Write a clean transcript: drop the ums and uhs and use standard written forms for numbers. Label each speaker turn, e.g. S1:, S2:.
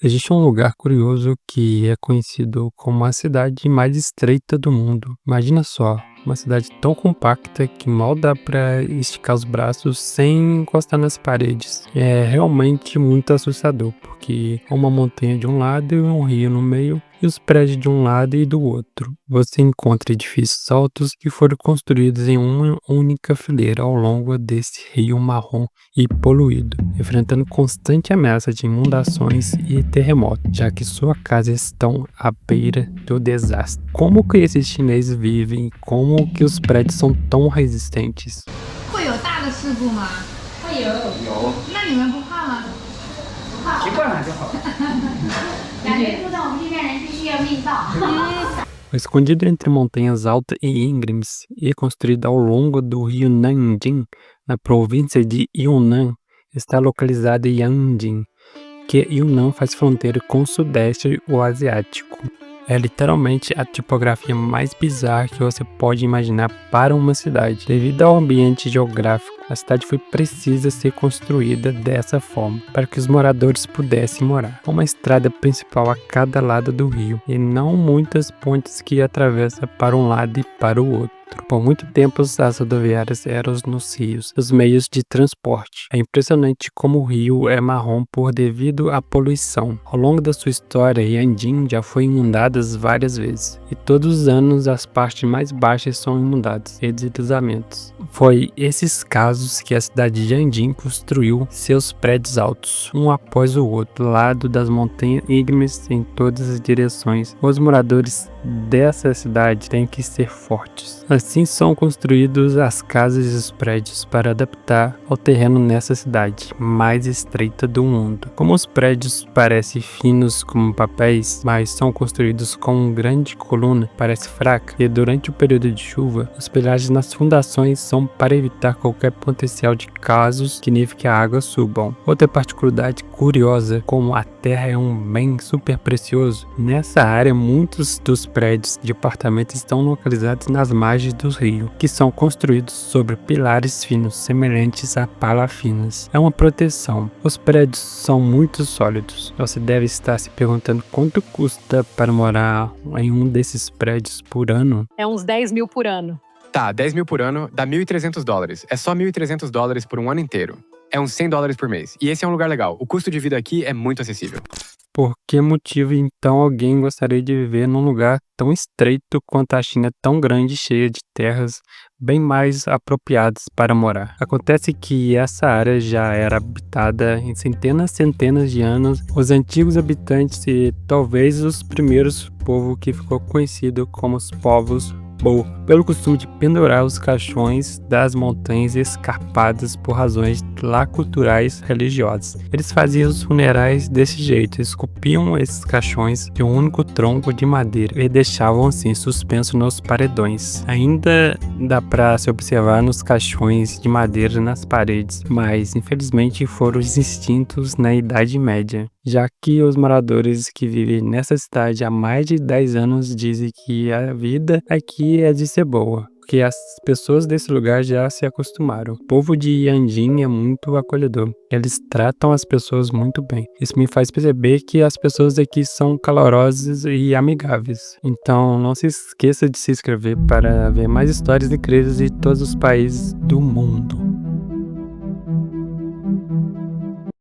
S1: Existe um lugar curioso que é conhecido como a cidade mais estreita do mundo. Imagina só, uma cidade tão compacta que mal dá para esticar os braços sem encostar nas paredes. É realmente muito assustador, porque é uma montanha de um lado e um rio no meio, e os prédios de um lado e do outro. Você encontra edifícios altos que foram construídos em uma única fileira ao longo desse rio marrom e poluído, enfrentando constante ameaça de inundações e terremotos, já que suas casas estão à beira do desastre. Como que esses chineses vivem? Como que os prédios são tão resistentes?
S2: 会有大的事故吗？
S3: 会有，
S2: 那你们不怕吗？
S3: 习惯了就好。
S4: 感觉住在我们这边人必须要命到。
S1: Escondido entre montanhas altas e íngremes e construído ao longo do rio Nanjing, na província de Yunnan, está localizado Yanjing, que Yunnan faz fronteira com o Sudeste Asiático. É literalmente a tipografia mais bizarra que você pode imaginar para uma cidade. Devido ao ambiente geográfico, a cidade foi precisa ser construída dessa forma, para que os moradores pudessem morar. Uma estrada principal a cada lado do rio, e não muitas pontes que atravessam para um lado e para o outro. Por muito tempo, as rodoviárias eram nos rios, os meios de transporte. É impressionante como o rio é marrom por devido à poluição. Ao longo da sua história, Yanjing já foi inundada várias vezes, e todos os anos as partes mais baixas são inundadas e deslizamentos. Foi esses casos que a cidade de Yanjing construiu seus prédios altos, um após o outro, lado das montanhas íngremes em todas as direções. Os moradores dessa cidade têm que ser fortes. Assim são construídos as casas e os prédios para adaptar ao terreno nessa cidade mais estreita do mundo. Como os prédios parecem finos como papéis, mas são construídos com uma grande coluna, parece fraca, e durante o período de chuva, os pilares nas fundações são para evitar qualquer potencial de casos que nível que a água subam. Outra particularidade curiosa, como a terra é um bem super precioso, nessa área muitos dos prédios de apartamentos estão localizados nas margens do rio, que são construídos sobre pilares finos, semelhantes a palafinas. É uma proteção. Os prédios são muito sólidos. Você deve estar se perguntando quanto custa para morar em um desses prédios por ano.
S5: É uns 10 mil por ano.
S6: Tá, 10 mil por ano dá $1.300. É só $1.300 por um ano inteiro. É uns $100 por mês. E esse é um lugar legal. O custo de vida aqui é muito acessível.
S1: Por que motivo então alguém gostaria de viver num lugar tão estreito quanto a China, tão grande e cheia de terras bem mais apropriadas para morar? Acontece que essa área já era habitada em centenas de anos. Os antigos habitantes e talvez os primeiros povo que ficou conhecido como os povos Bo, pelo costume de pendurar os caixões das montanhas escarpadas por razões lá culturais religiosas. Eles faziam os funerais desse jeito, esculpiam esses caixões de um único tronco de madeira e deixavam assim suspenso nos paredões. Ainda dá para se observar nos caixões de madeira nas paredes, mas infelizmente foram extintos na Idade Média, já que os moradores que vivem nessa cidade há mais de 10 anos dizem que a vida aqui é de ser boa, porque as pessoas desse lugar já se acostumaram. O povo de Yanjing é muito acolhedor, eles tratam as pessoas muito bem. Isso me faz perceber que as pessoas aqui são calorosas e amigáveis. Então não se esqueça de se inscrever para ver mais histórias incríveis de todos os países do mundo.